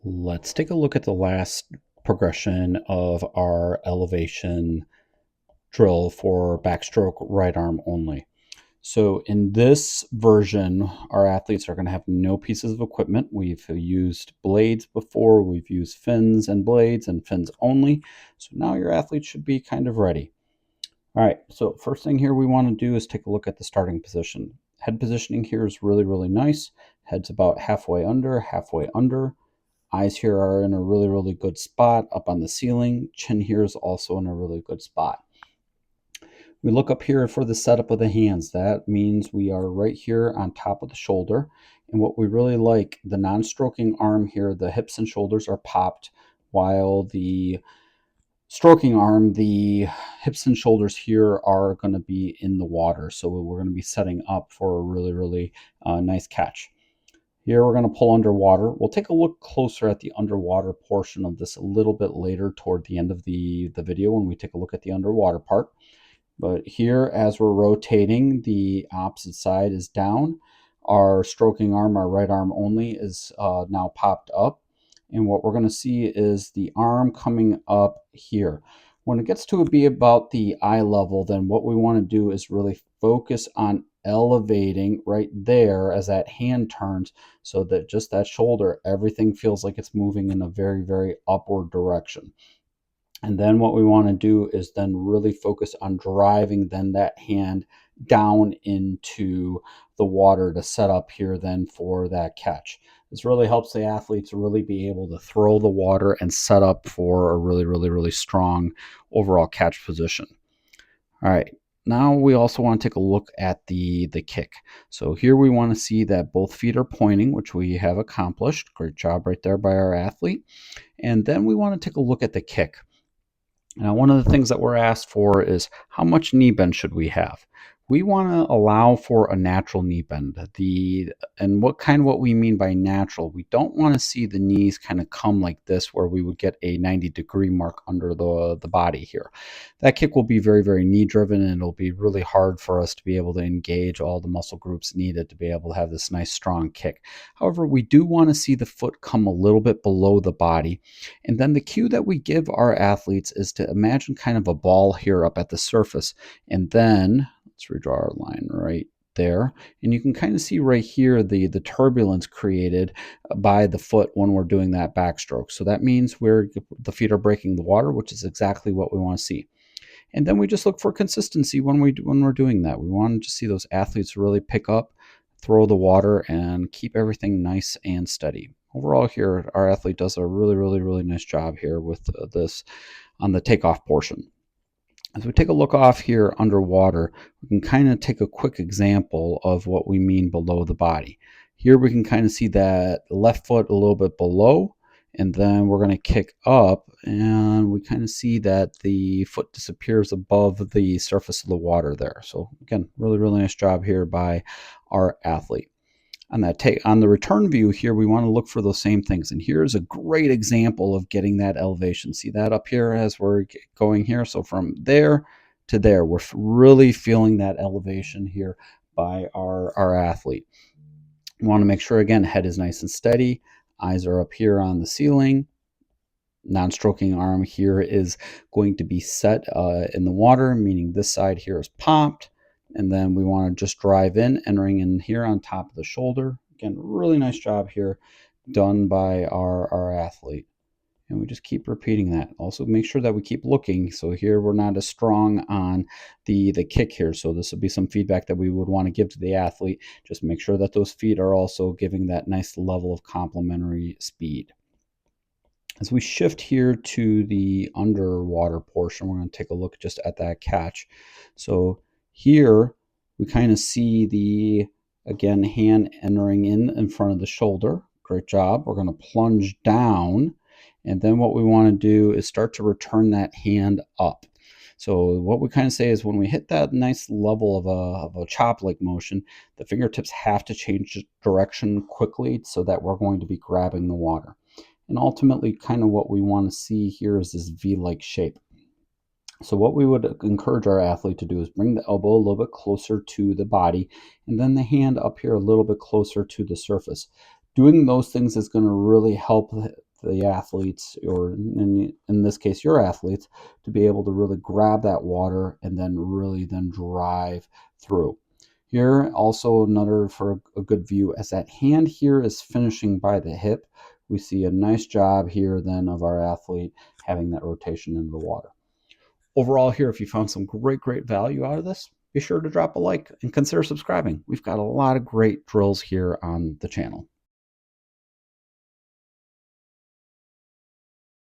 Let's take a look at the last progression of our elevation drill for backstroke right arm only. So in this version, our athletes are going to have no pieces of equipment. We've used blades before, we've used fins and blades and fins only. So now your athlete should be kind of ready. All right, so first thing here we want to do is take a look at the starting position. Head positioning here is really, really nice. Head's about halfway under, halfway under. Eyes here are in a really, really good spot up on the ceiling. Chin here is also in a really good spot. We look up here for the setup of the hands. That means we are right here on top of the shoulder. And what we really like, the non-stroking arm here, the hips and shoulders are popped, while the stroking arm, the hips and shoulders here are going to be in the water. So we're going to be setting up for a really, really nice catch. Here we're going to pull underwater. We'll take a look closer at the underwater portion of this a little bit later toward the end of the video when we take a look at the underwater part. But here, as we're rotating, the opposite side is down. Our stroking arm, our right arm only, is now popped up. And what we're going to see is the arm coming up here. When it gets to be about the eye level, then what we want to do is really focus on elevating right there as that hand turns, so that just that shoulder, everything feels like it's moving in a very, very upward direction. And then what we want to do is then really focus on driving then that hand down into the water to set up here then for that catch. This really helps the athletes really be able to throw the water and set up for a really, really, really strong overall catch position. All right. Now we also want to take a look at the kick. So here we want to see that both feet are pointing, which we have accomplished. Great job right there by our athlete. And then we want to take a look at the kick. Now, one of the things that we're asked for is how much knee bend should we have? We want to allow for a natural knee bend. And what we mean by natural, we don't want to see the knees kind of come like this, where we would get a 90-degree mark under the body here. That kick will be very, very knee driven, and it'll be really hard for us to be able to engage all the muscle groups needed to be able to have this nice strong kick. However, we do want to see the foot come a little bit below the body. And then the cue that we give our athletes is to imagine kind of a ball here up at the surface. And then let's redraw our line right there. And you can kind of see right here the turbulence created by the foot when we're doing that backstroke. So that means the feet are breaking the water, which is exactly what we want to see. And then we just look for consistency when we're doing that. We want to just see those athletes really pick up, throw the water, and keep everything nice and steady. Overall here, our athlete does a really, really, really nice job here with this on the takeoff portion. As we take a look off here underwater, we can kind of take a quick example of what we mean below the body. Here we can kind of see that left foot a little bit below, and then we're going to kick up, and we kind of see that the foot disappears above the surface of the water there. So again, really, really nice job here by our athlete. On the return view here, we want to look for those same things. And here's a great example of getting that elevation. See that up here as we're going here? So from there to there, we're really feeling that elevation here by our athlete. We want to make sure, again, head is nice and steady. Eyes are up here on the ceiling. Non-stroking arm here is going to be set in the water, meaning this side here is popped. And then we want to just drive in, entering in here on top of the shoulder. Again, really nice job here done by our athlete. And we just keep repeating that. Also make sure that we keep looking. So here we're not as strong on the kick here. So this would be some feedback that we would want to give to the athlete. Just make sure that those feet are also giving that nice level of complementary speed. As we shift here to the underwater portion, we're going to take a look just at that catch. So here we kind of see again, hand entering in front of the shoulder. Great job. We're going to plunge down. And then what we want to do is start to return that hand up. So what we kind of say is when we hit that nice level of a chop-like motion, the fingertips have to change direction quickly so that we're going to be grabbing the water. And ultimately, kind of what we want to see here is this V-like shape. So what we would encourage our athlete to do is bring the elbow a little bit closer to the body, and then the hand up here a little bit closer to the surface. Doing those things is going to really help the athletes, or in this case, your athletes, to be able to really grab that water and then really then drive through. Here, also another for a good view, as that hand here is finishing by the hip, we see a nice job here then of our athlete having that rotation into the water. Overall here, if you found some great value out of this, be sure to drop a like and consider subscribing. We've got a lot of great drills here on the channel.